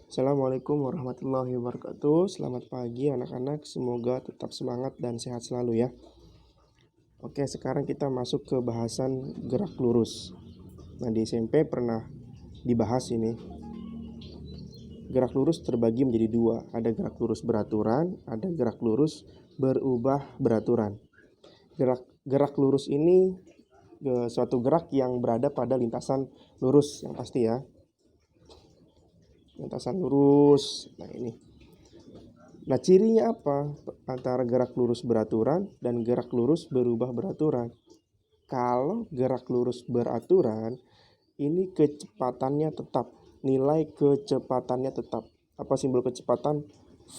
Assalamualaikum warahmatullahi wabarakatuh. Selamat pagi anak-anak, semoga tetap semangat dan sehat selalu ya. Oke, sekarang kita masuk ke bahasan gerak lurus. Nah, di SMP pernah dibahas ini. Gerak lurus terbagi menjadi dua. Ada gerak lurus beraturan, ada gerak lurus berubah beraturan. Gerak lurus ini suatu gerak yang berada pada lintasan lurus yang pasti ya. Lintasan lurus. Nah, cirinya apa antara gerak lurus beraturan dan gerak lurus berubah beraturan? Kalau gerak lurus beraturan, ini kecepatannya tetap, nilai kecepatannya tetap. Apa simbol kecepatan?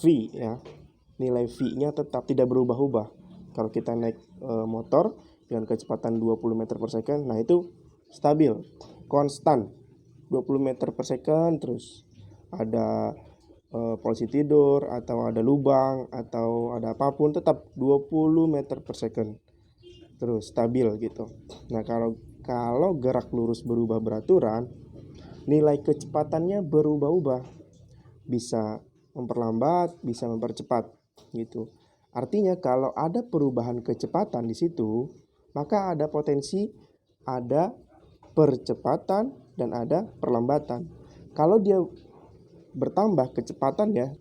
V ya. Nilai V-nya tetap tidak berubah-ubah. Kalau kita naik motor dengan kecepatan 20 meter per second, nah itu stabil, konstan. 20 meter per second terus. Ada polisi tidur atau ada lubang atau ada apapun tetap 20 meter per second terus stabil gitu. Nah, kalau gerak lurus berubah beraturan, nilai kecepatannya berubah-ubah, bisa memperlambat, bisa mempercepat gitu. Artinya kalau ada perubahan kecepatan di situ, maka ada potensi ada percepatan dan ada perlambatan. Kalau dia bertambah kecepatannya,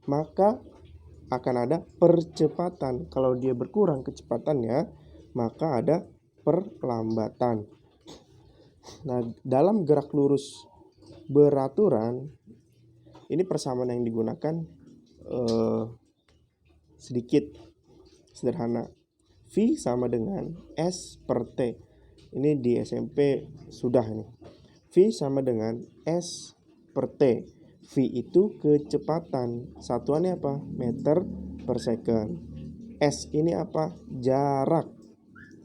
maka akan ada percepatan. Kalau dia berkurang kecepatannya, maka ada perlambatan. Nah, dalam gerak lurus beraturan, ini persamaan yang digunakan sedikit sederhana. V sama dengan S per T. Ini di SMP sudah nih. V sama dengan S per T. V itu kecepatan. Satuannya apa? Meter per second. S ini apa? Jarak.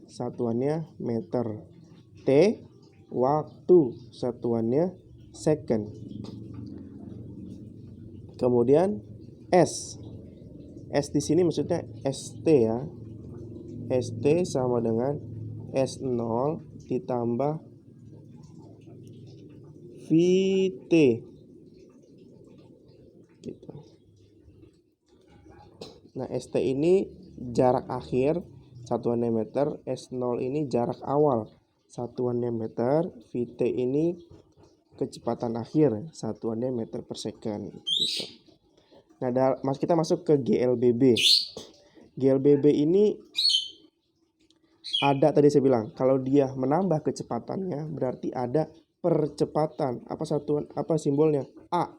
Satuannya meter. T waktu. Satuannya second. Kemudian S. S di sini maksudnya ST ya. ST sama dengan S0 ditambah VT gitu. Nah, ST ini jarak akhir, satuannya meter. S0 ini jarak awal, satuannya meter. VT ini kecepatan akhir, satuannya meter per second gitu. Nah, kita masuk ke GLBB. GLBB ini ada, tadi saya bilang, kalau dia menambah kecepatannya berarti ada percepatan. Apa simbolnya? A.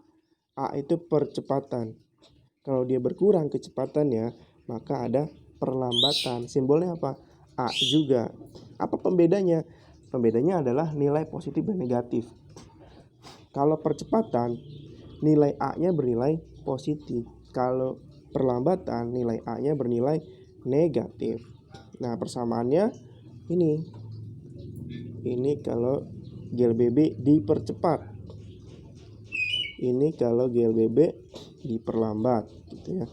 A itu percepatan. Kalau dia berkurang kecepatannya, maka ada perlambatan. Simbolnya apa? A juga. Apa pembedanya? Pembedanya adalah nilai positif dan negatif. Kalau percepatan, nilai A-nya bernilai positif. Kalau perlambatan, nilai A-nya bernilai negatif. Nah, persamaannya ini kalau GLBB dipercepat, ini kalau GLBB diperlambat gitu ya.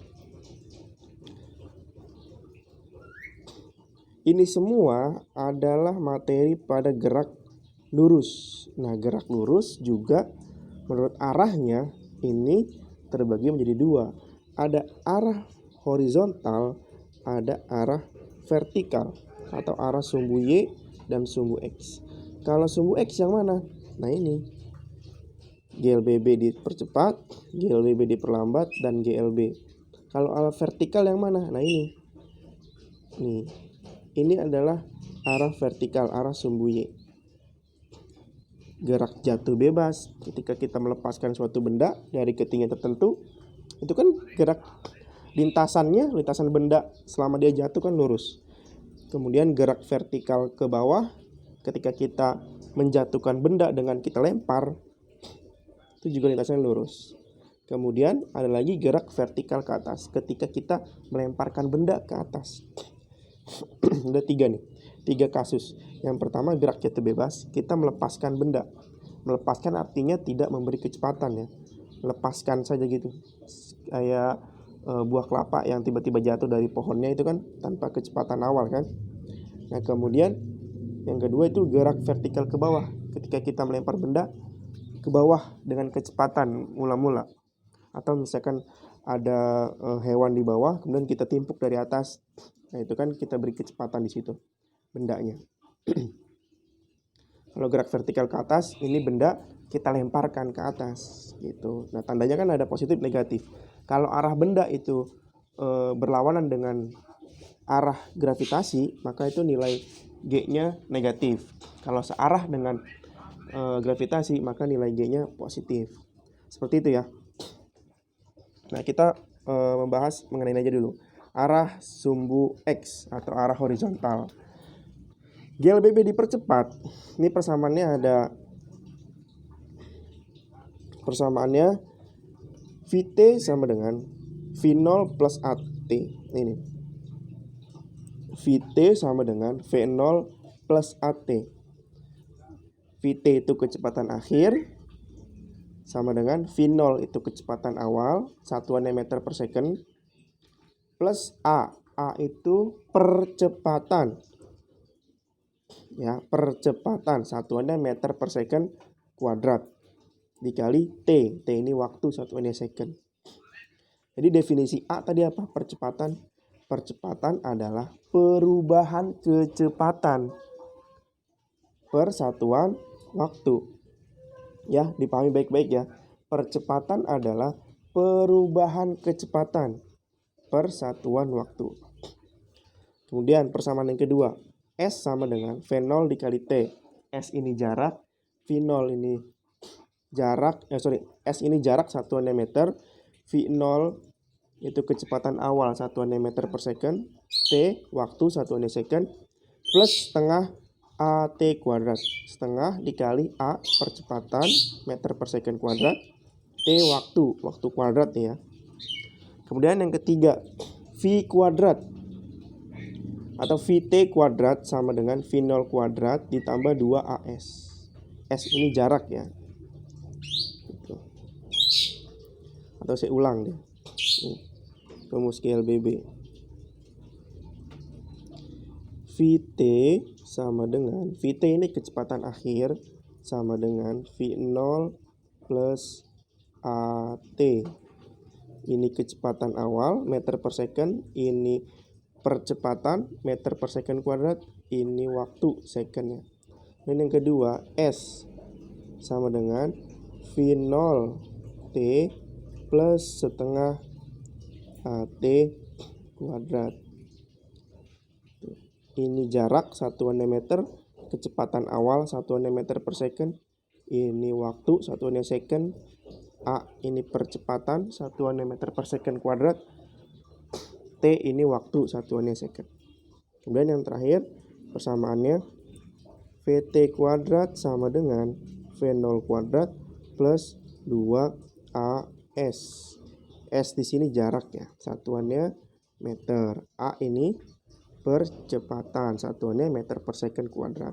Ini semua adalah materi pada gerak lurus. Nah, gerak lurus juga menurut arahnya ini terbagi menjadi dua. Ada arah horizontal, ada arah vertikal atau arah sumbu Y dan sumbu X. Kalau sumbu X yang mana? Nah, ini GLBB dipercepat, GLBB diperlambat, dan GLB. Kalau arah vertikal yang mana? Nah, ini. Nih. Ini adalah arah vertikal, arah sumbu Y. Gerak jatuh bebas, ketika kita melepaskan suatu benda dari ketinggian tertentu, itu kan gerak lintasan benda selama dia jatuh kan lurus. Kemudian gerak vertikal ke bawah, ketika kita menjatuhkan benda dengan kita lempar, itu juga lintasannya lurus. Kemudian ada lagi gerak vertikal ke atas, ketika kita melemparkan benda ke atas. Ada 3 kasus. Yang pertama gerak jatuh bebas, kita melepaskan benda. Melepaskan artinya tidak memberi kecepatan ya. Lepaskan saja gitu. Kayak buah kelapa yang tiba-tiba jatuh dari pohonnya itu kan tanpa kecepatan awal kan. Nah, kemudian yang kedua itu gerak vertikal ke bawah. Ketika kita melempar benda ke bawah dengan kecepatan mula-mula. Atau misalkan ada hewan di bawah, kemudian kita timpuk dari atas. Nah, itu kan kita beri kecepatan di situ bendanya. Kalau gerak vertikal ke atas, ini benda kita lemparkan ke atas gitu. Nah, tandanya kan ada positif negatif. Kalau arah benda itu berlawanan dengan arah gravitasi, maka itu nilai G-nya negatif. Kalau searah dengan gravitasi, maka nilai G-nya positif. Seperti itu ya. Nah, kita membahas mengenai aja dulu. Arah sumbu X atau arah horizontal. GLBB dipercepat. Ini persamaannya VT sama dengan V0 plus AT. Ini VT sama dengan V0 plus AT. VT itu kecepatan akhir sama dengan V0 itu kecepatan awal, satuannya meter per second, plus A. A itu percepatan. Ya, percepatan, satuannya meter per second kuadrat, dikali T. T ini waktu, satuannya second. Jadi definisi A tadi apa? Percepatan. Percepatan adalah perubahan kecepatan per satuan waktu. Ya, dipahami baik-baik ya. Percepatan adalah perubahan kecepatan per satuan waktu. Kemudian persamaan yang kedua, S sama dengan V0 dikali T. S ini jarak, V0 ini jarak, S ini jarak, satuannya meter, V0 itu kecepatan awal, satuannya meter per second, T waktu, satuannya second, plus setengah AT kuadrat. Setengah dikali A percepatan meter per second kuadrat, T waktu kuadrat ya. Kemudian yang ketiga, V kuadrat atau VT kuadrat sama dengan V0 kuadrat ditambah 2AS. S ini jarak ya. Gitu. Atau saya ulang deh. Rumus GLBB. VT sama dengan, VT ini kecepatan akhir sama dengan V0 plus AT. Ini kecepatan awal meter per second, ini percepatan meter per second kuadrat, ini waktu secondnya. Dan yang kedua, S sama dengan V0 T plus setengah AT kuadrat. Ini jarak, satuannya meter, kecepatan awal, satuannya meter per second, ini waktu, satuannya second, A ini percepatan, satuannya meter per second kuadrat, T ini waktu, satuannya second. Kemudian yang terakhir persamaannya VT kuadrat sama dengan V0 kuadrat plus 2AS. S di sini jarak ya, satuannya meter. A ini percepatan, satuannya meter per second kuadrat.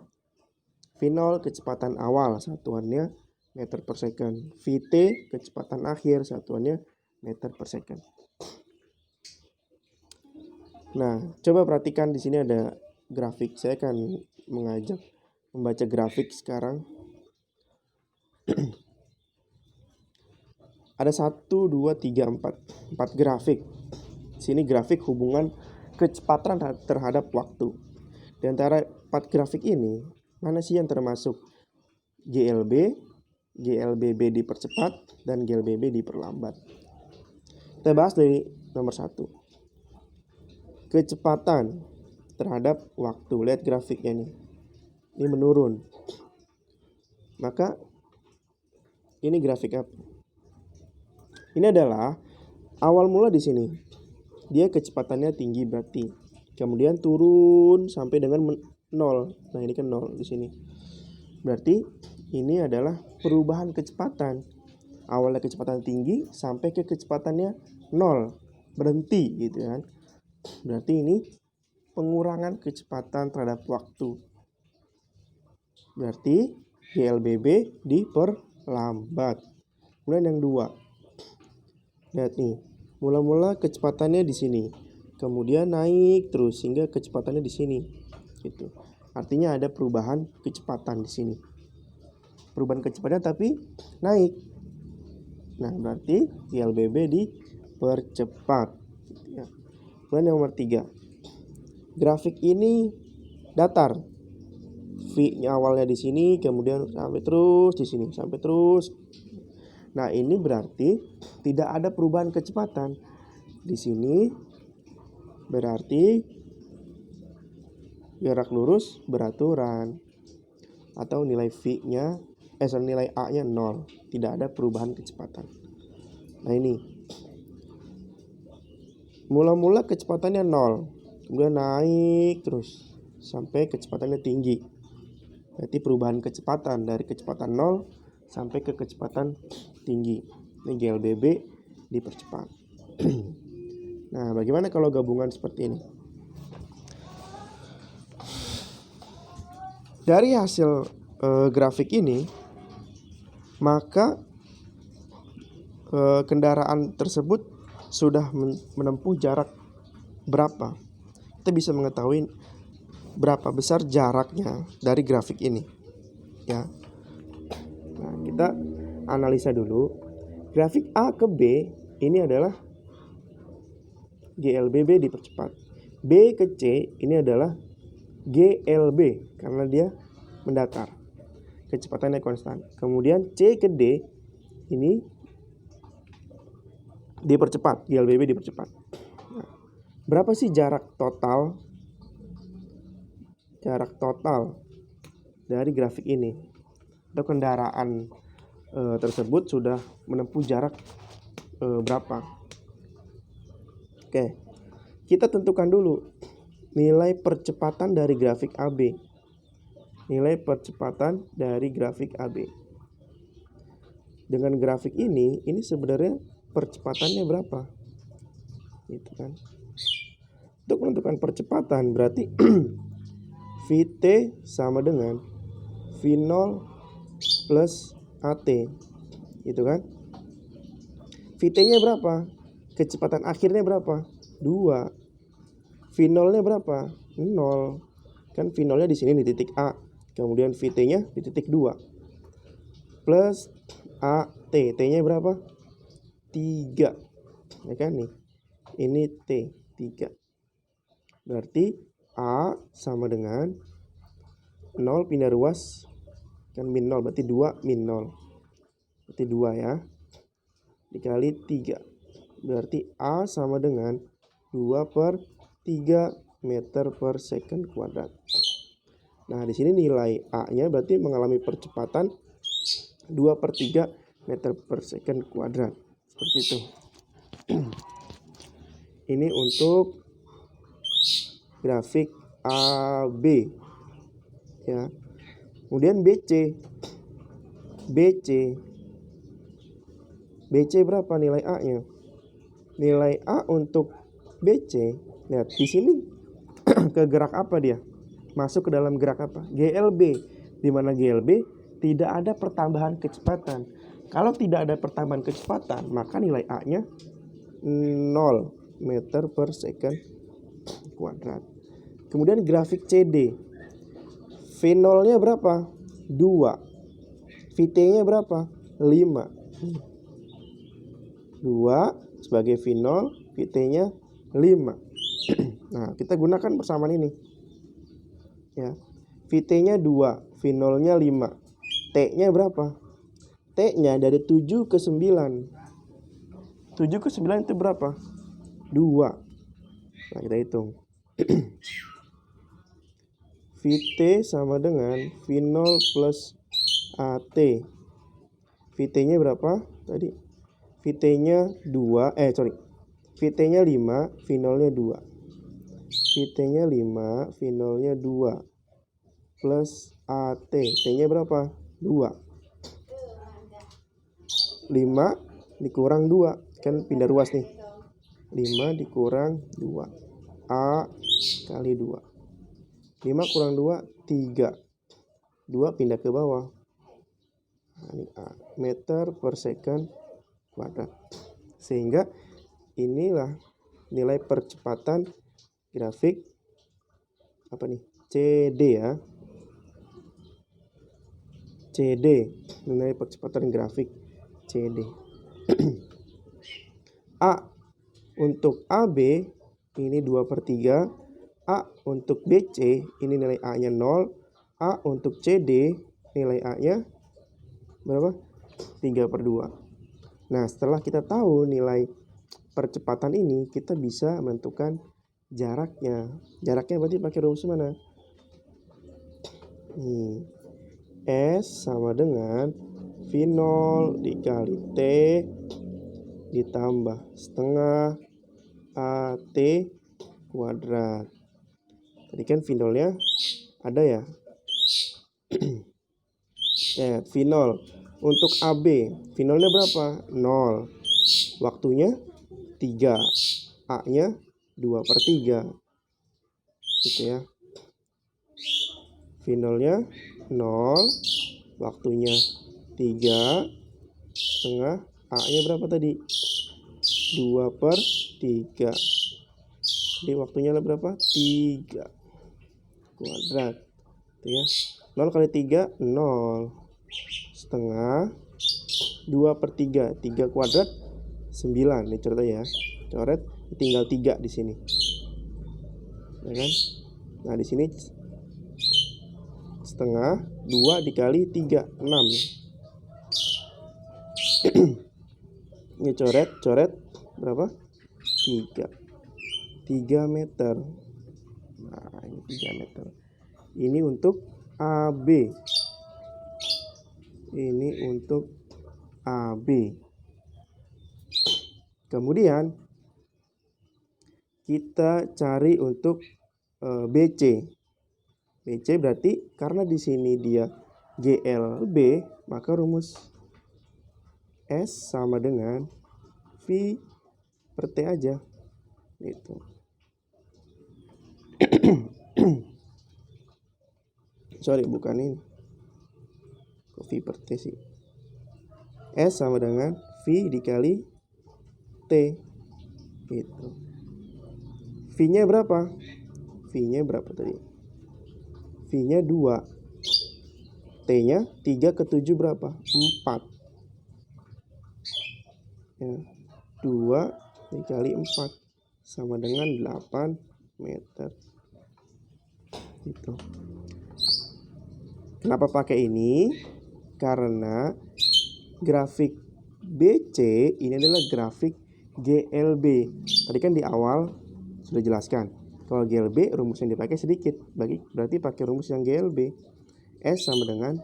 V0 kecepatan awal, satuannya meter per second. VT kecepatan akhir, satuannya meter per second. Nah, coba perhatikan di sini ada grafik. Saya akan mengajak membaca grafik sekarang. Ada 1, 2, 3, 4 grafik. Sini grafik hubungan kecepatan terhadap waktu. Di antara 4 grafik ini, mana sih yang termasuk GLB, GLBB dipercepat, dan GLBB diperlambat? Kita bahas dari nomor 1. Kecepatan terhadap waktu. Lihat grafiknya nih. Ini menurun. Maka ini grafik apa? Ini adalah awal mula di sini. Dia kecepatannya tinggi berarti. Kemudian turun sampai dengan 0. Nah, ini kan 0 di sini. Berarti ini adalah perubahan kecepatan. Awalnya kecepatan tinggi sampai ke kecepatannya 0. Berhenti gitu kan. Berarti ini pengurangan kecepatan terhadap waktu. Berarti GLBB diperlambat. Kemudian yang 2. Lihat nih, mula-mula kecepatannya di sini. Kemudian naik terus hingga kecepatannya di sini. Gitu. Artinya ada perubahan kecepatan di sini. perubahan kecepatan tapi naik. Nah, berarti GLBB dipercepat. Ya. Kemudian yang nomor 3. Grafik ini datar. V-nya awalnya di sini, kemudian sampai terus di sini, sampai terus. Nah, ini berarti tidak ada perubahan kecepatan. Di sini berarti gerak lurus beraturan atau nilai V-nya nilai A-nya 0, tidak ada perubahan kecepatan. Nah, ini mula-mula kecepatannya 0, kemudian naik terus sampai kecepatannya tinggi. Berarti perubahan kecepatan dari kecepatan 0 sampai ke kecepatan tinggi. Ini GLBB dipercepat. Nah, bagaimana kalau gabungan seperti ini? Dari hasil grafik ini, maka kendaraan tersebut sudah menempuh jarak berapa. Kita bisa mengetahui berapa besar jaraknya dari grafik ini, ya. Nah, kita analisa dulu. Grafik A ke B ini adalah GLBB dipercepat. B ke C ini adalah GLB karena dia mendatar, kecepatannya konstan. Kemudian C ke D ini dipercepat, GLBB dipercepat. Nah, berapa sih jarak total dari grafik ini? Atau kendaraan tersebut sudah menempuh jarak berapa? Oke, kita tentukan dulu nilai percepatan dari grafik AB. Nilai percepatan dari grafik AB. Dengan grafik ini sebenarnya percepatannya berapa? Gitu kan. Untuk menentukan percepatan berarti Vt sama dengan V0 plus At. Gitu kan. Vt-nya berapa? Kecepatan akhirnya berapa? 2. V0-nya berapa? 0. Kan V0-nya di sini di titik A. Kemudian Vt-nya di titik 2. Plus At. T-nya berapa? 3. Ya kan nih. Ini T, 3. Berarti A sama dengan 0 pindah ruas. Kan min 0, berarti 2 min 0. Berarti 2 ya. Dikali 3. Berarti A sama dengan 2/3 meter per second kuadrat. Nah, di sini nilai A-nya berarti mengalami percepatan 2/3 meter per second kuadrat. Seperti itu. Ini untuk grafik AB. Ya. Kemudian BC. BC berapa nilai A-nya? Nilai A untuk BC, lihat di sini ke gerak apa dia? Masuk ke dalam gerak apa? GLB. Di mana GLB tidak ada pertambahan kecepatan. Kalau tidak ada pertambahan kecepatan, maka nilai A-nya 0 meter per second kuadrat. Kemudian grafik CD. V0-nya berapa? 2. Vt-nya berapa? 5. 2 sebagai V0, Vt-nya 5. Nah, kita gunakan persamaan ini. Ya. Vt-nya 2, V0-nya 5. T-nya berapa? T-nya dari 7 ke 9. 7 ke 9 itu berapa? 2. Nah, kita hitung. Vt sama dengan V0 plus At. Vt-nya berapa tadi? Vt-nya 2, Vt-nya 5, V0-nya 2. Vt-nya 5, V0-nya 2. Plus At. T-nya berapa? 2. 5 dikurang 2. Kan pindah ruas nih. 5 dikurang 2. A kali 2. 5 kurang 2, 3. 2 pindah ke bawah. Nah, ini A. Meter per second kuadrat. Sehingga inilah nilai percepatan grafik apa nih? CD ya. CD. nilai percepatan grafik CD. A untuk AB ini 2/3, A untuk BC ini nilai A-nya 0, A untuk CD nilai A-nya berapa? 3/2. Nah, setelah kita tahu nilai percepatan ini, kita bisa menentukan jaraknya. Jaraknya berarti pakai rumus mana? Nih, S sama dengan V0 dikali T ditambah setengah AT kuadrat. Tadi kan V0-nya ada ya? V0 untuk AB, V0-nya berapa? 0. Waktunya 3. A-nya 2/3. Gitu ya. V0-nya 0, waktunya 3, setengah, A-nya berapa tadi? 2/3. Jadi waktunya berapa? 3 kuadrat. Itu ya. 0 kali 3, 0. Setengah 2/3. 3 kuadrat 9. Ini coret ya. Coret, tinggal 3 di sini. Ya kan? Nah, di sini setengah 2 dikali 3, 6. Ini coret berapa? 3 meter. Nah, ini 3 meter. Ini untuk AB. Ini untuk AB. Kemudian kita cari untuk BC. BC berarti karena di sini dia GLB, maka rumus S sama dengan V per T aja. Gitu. Sorry, bukan ini. Kok V per T sih? S sama dengan V dikali T. Gitu. V-nya berapa? V-nya berapa tadi? V-nya 2. T-nya 3/7 berapa? 4. Ya. 2 dikali 4 sama dengan 8 meter. Gitu. Kenapa pakai ini? Karena grafik BC ini adalah grafik GLB. Tadi kan di awal sudah jelaskan. Kalau GLB rumus yang dipakai sedikit, berarti pakai rumus yang GLB. S sama dengan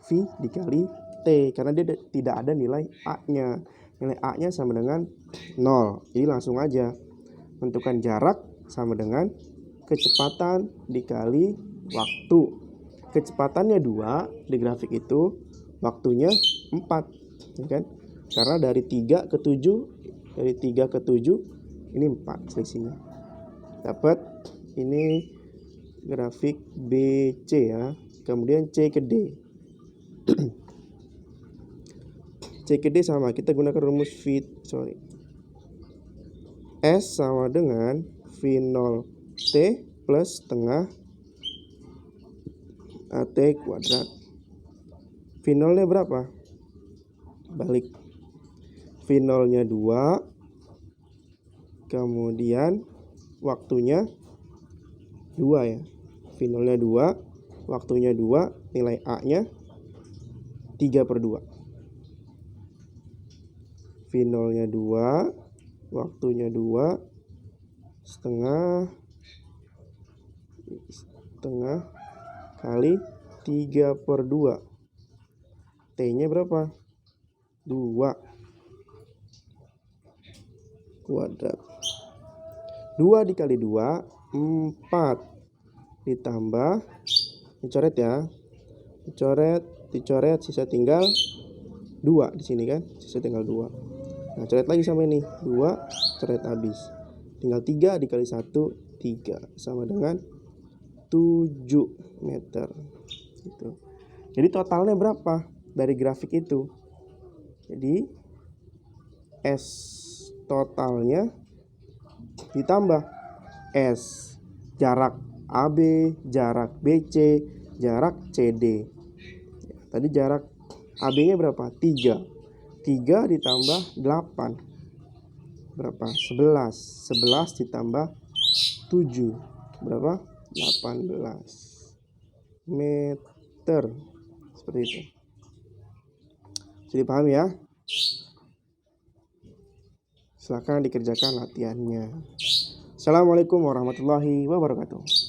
V dikali T, karena dia tidak ada nilai A-nya. Nilai A-nya sama dengan 0. Jadi langsung aja menentukan jarak sama dengan kecepatan dikali waktu. Kecepatannya 2 di grafik itu, waktunya 4, ya kan? Karena dari 3 ke 7, ini 4 selisihnya. Dapat ini grafik BC ya. Kemudian C ke D. C ke D sama, kita gunakan rumus S sama dengan V0T plus setengah AT kuadrat. V0-nya berapa? Balik. V0-nya 2. Kemudian waktunya 2 ya. V0-nya 2, waktunya 2, nilai A-nya 3/2. V0-nya 2, waktunya 2, setengah kali 3/2. T-nya berapa? 2 kuadrat. 2 dikali 2, 4. Ditambah, dicoret ya. Dicoret, sisa tinggal 2 di sini kan? Sisa tinggal 2. Nah, coret lagi sama ini. 2, coret habis. Tinggal 3 dikali 1, 3. Sama dengan 7 meter. Gitu. Jadi totalnya berapa dari grafik itu? Jadi S totalnya ditambah S jarak AB, jarak BC, jarak CD. Tadi jarak AB-nya berapa? 3. 3 ditambah 8. Berapa? 11. 11 ditambah 7. Berapa? 18 meter. Seperti itu. Jadi paham ya? Silakan dikerjakan latihannya. Assalamualaikum warahmatullahi wabarakatuh.